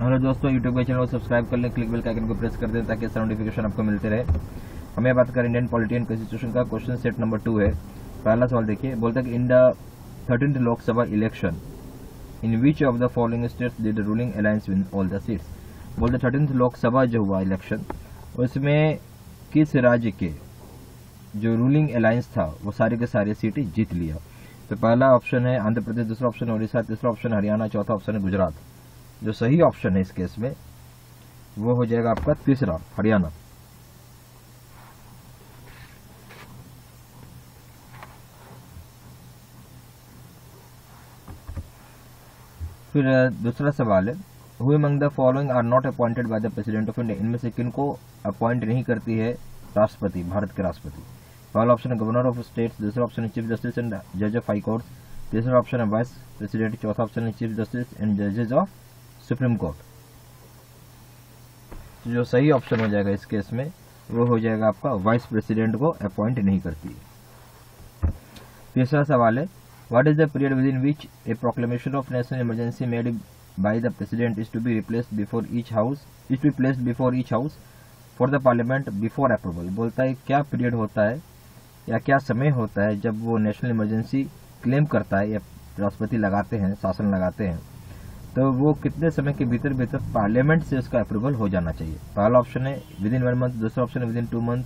Hello दोस्तों, YouTube के channel को सब्सक्राइब कर लें, क्लिक बेल के आइकन को प्रेस कर दें ताकि सारा नोटिफिकेशन आपको मिलते रहे। हमें बात करें इंडियन पॉलिटी एंड कॉन्स्टिट्यूशन का। क्वेश्चन सेट नंबर 2 है। पहला सवाल देखिए, बोलता है कि in the 13th Lok Sabha election in which of the following states did the ruling alliance win all the seats. बोलते 13th लोकसभा जो हुआ इलेक्शन, उसमें किस राज्य के जो रूलिंग अलायंस था वो सारे के सारे सीटें जीत लिया। तो पहला ऑप्शन है आंध्र प्रदेश, दूसरा ऑप्शन है उड़ीसा, तीसरा ऑप्शन हरियाणा, चौथा ऑप्शन है गुजरात। जो सही ऑप्शन है इस केस में वो हो जाएगा आपका तीसरा, हरियाणा। फिर दूसरा सवाल है, who among the following are not appointed by the president of India. इनमें से किन को अपॉइंट नहीं करती है राष्ट्रपति, भारत के राष्ट्रपति। पहला ऑप्शन है गवर्नर ऑफ स्टेट्स, दूसरा ऑप्शन है चीफ जस्टिस एंड जज ऑफ हाई कोर्ट, तीसरा ऑप्शन है वाइस प्रेसिडेंट, चौथा ऑप्शन है चीफ जस्टिस एंड जजेस ऑफ सुप्रीम कोर्ट। जो सही ऑप्शन हो जाएगा इस केस में वो हो जाएगा आपका वाइस प्रेसिडेंट को अपॉइंट नहीं करती है। तीसरा सवाल है, what is the period within which a proclamation of national emergency made by the president is to be placed before each house for the parliament before approval. बोलता है क्या पीरियड होता है या क्या समय होता है जब वो नेशनल इमरजेंसी क्लेम करता है या राष्ट्रपति लगाते हैं, शासन लगाते हैं, तो वो कितने समय के भीतर पार्लियामेंट से उसका अप्रूवल हो जाना चाहिए। पहला ऑप्शन है विद इन 1 मंथ, दूसरा ऑप्शन है विद इन 2 मंथ,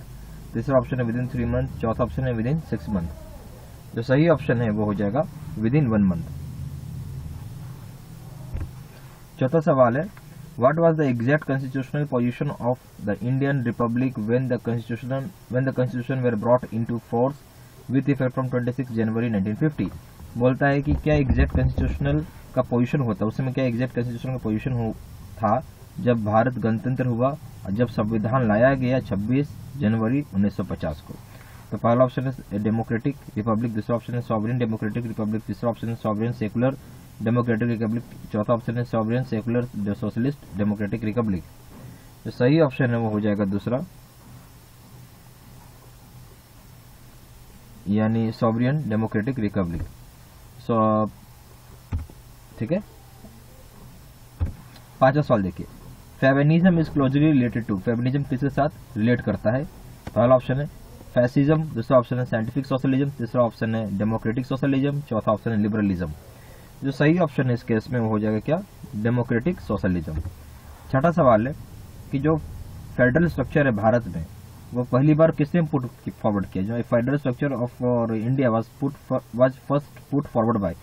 तीसरा ऑप्शन है विद इन 3 मंथ, चौथा ऑप्शन है विद इन 6 मंथ। जो सही ऑप्शन है वो हो जाएगा विद इन 1 मंथ। चौथा सवाल है, what was the exact constitutional position of the Indian republic when the constitution were brought into force with effect from 26 January 1950। बोलता है कि क्या एग्जैक्ट कॉन्स्टिट्यूशनल का पोजीशन होता है, उसमें क्या एग्जैक्ट कॉन्स्टिट्यूशन का पोजीशन था जब भारत गणतंत्र हुआ और जब संविधान लाया गया 26 जनवरी 1950 को। तो पहला ऑप्शन है डेमोक्रेटिक रिपब्लिक, दूसरा ऑप्शन है सॉवरेन डेमोक्रेटिक रिपब्लिक, तीसरा ऑप्शन है सॉवरेन सेकुलर डेमोक्रेटिक रिपब्लिक, चौथा ऑप्शन है sovereign secular socialist democratic Republic. तो सही ऑप्शन है वो हो जाएगा दूसरा, यानी सॉवरेन डेमोक्रेटिक रिपब्लिक। ठीक है। पांचवा सवाल देखिए, feminism is closely related to. Feminism किसके साथ रिलेट करता है। पहला ऑप्शन है फैसिज्म, दूसरा ऑप्शन है साइंटिफिक सोशलिज्म, तीसरा ऑप्शन है डेमोक्रेटिक सोशलिज्म, चौथा ऑप्शन है लिबरलिज्म। जो सही ऑप्शन है इस केस में वो हो जाएगा क्या, डेमोक्रेटिक सोशलिज्म। छठा सवाल है कि जो फेडरल स्ट्रक्चर है भारत में वो पहली बार किसने पुट फॉरवर्ड किया। जो federal structure of India was first put forward bye,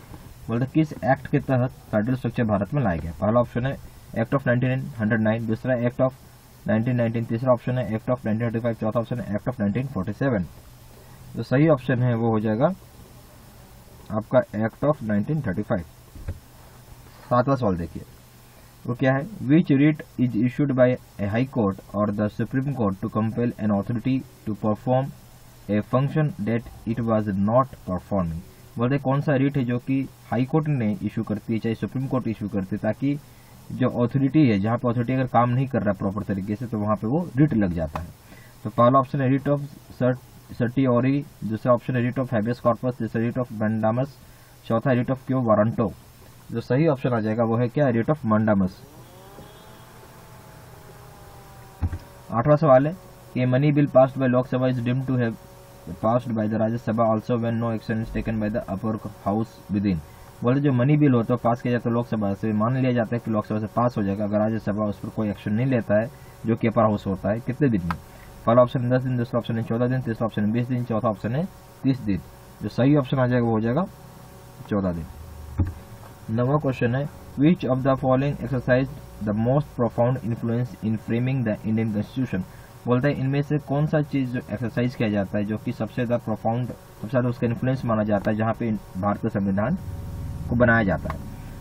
बोलते किस एक्ट के तहत फेडरल स्ट्रक्चर भारत में लाया गया। पहला ऑप्शन है एक्ट ऑफ 1909, दूसरा एक्ट ऑफ 1919, तीसरा ऑप्शन है एक्ट ऑफ 1935, चौथा ऑप्शन है एक्ट ऑफ 1947। जो सही ऑप्शन है वो हो जाएगा आपका एक्ट ऑफ 1935। सातवां सवाल देखिए, वो क्या है, which writ is issued by a high court और the Supreme Court to compel an authority to perform a function that it was not performing. बोलते कौन सा रिट है जो कि हाई कोर्ट ने इशू करती है, चाहे सुप्रीम कोर्ट इशू करती है, ताकि जो अथॉरिटी है, जहां पर अथॉरिटी अगर काम नहीं कर रहा प्रॉपर तरीके से तो वहां पे वो रिट लग जाता है। तो पहला ऑप्शन है रिट ऑफ सर्टियोरी, दूसरा ऑप्शन है रिट ऑफ हैबियस कॉर्पस, तीसरा रिट ऑफ मैंडामस, चौथा रिट ऑफ क्यो वारंटो। जो सही ऑप्शन आ जाएगा वो है क्या, रिट ऑफ मैंडामस। आठवां सवाल है कि money bill passed by Lok Sabha is deemed to have passed by the Rajya Sabha also when no action is taken by the upper house within। बोले जो मनी बिल होता है पास किया जाता है लोकसभा से, मान लिया जाता है कि लोकसभा से पास हो जाएगा अगर राज्यसभा उस पर कोई एक्शन नहीं लेता है, जो कि अपर हाउस होता है, कितने दिन में। पहला ऑप्शन 10 दिन, दूसरा ऑप्शन है 14 दिन, तीसरा ऑप्शन है 20 दिन, चौथा ऑप्शन है 30 दिन। जो सही ऑप्शन आ जाएगा वो हो जाएगा 14 दिन। नवा क्वेश्चन है, which of the following exercise the most profound influence in framing the Indian constitution. बोलता है इनमें से कौन सा चीज जो एक्सरसाइज किया जाता है जो कि सबसे ज्यादा प्रोफाउंड, सबसे ज्यादा उसका इन्फ्लुएंस माना जाता है जहां पे भारतीय संविधान को बनाया जाता है।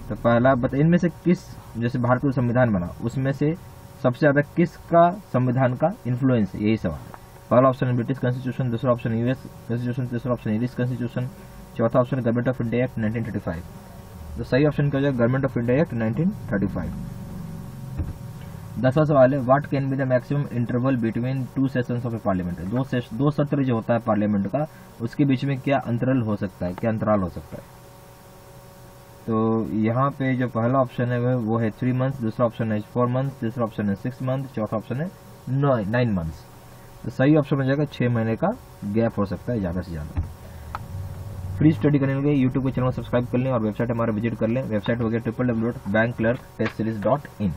तो पहला बता, इनमें से किस, जैसे भारतीय संविधान बना उसमें से सबसे ज्यादा किसका संविधान का इन्फ्लुएंस है, यही सवाल है। पहला ऑप्शन है ब्रिटिश कॉन्स्टिट्यूशन, दूसरा ऑप्शन है यूएस कॉन्स्टिट्यूशन, तीसरा ऑप्शन है इंग्लिश कॉन्स्टिट्यूशन, चौथा ऑप्शन है गवर्नमेंट ऑफ इंडिया एक्ट 1935। तो सही ऑप्शन क्या हो जाएगा, गवर्नमेंट ऑफ इंडिया एक्ट 1935। 10वां सवाल है, what can be the maximum interval between 2 sessions of A parliament. दो सत्र जो होता है पार्लियामेंट का, उसके बीच में क्या अंतराल हो सकता है, क्या अंतराल हो सकता है। तो यहाँ पे जो पहला ऑप्शन है वो है 3 मंथ्स, दूसरा ऑप्शन है 4 मंथ्स, तीसरा ऑप्शन है 6 मंथ, चौथा ऑप्शन है 9 मंथ्स। तो सही ऑप्शन हो जाएगा 6 महीने का गैप हो सकता है ज़्यादा से ज़्यादा। फ्री स्टडी करने के लिए यूट्यूब के चैनल को सब्सक्राइब कर लें और वेबसाइट हमारा विजिट कर लें। वेबसाइट हो गया www.bankclerktestseries.in।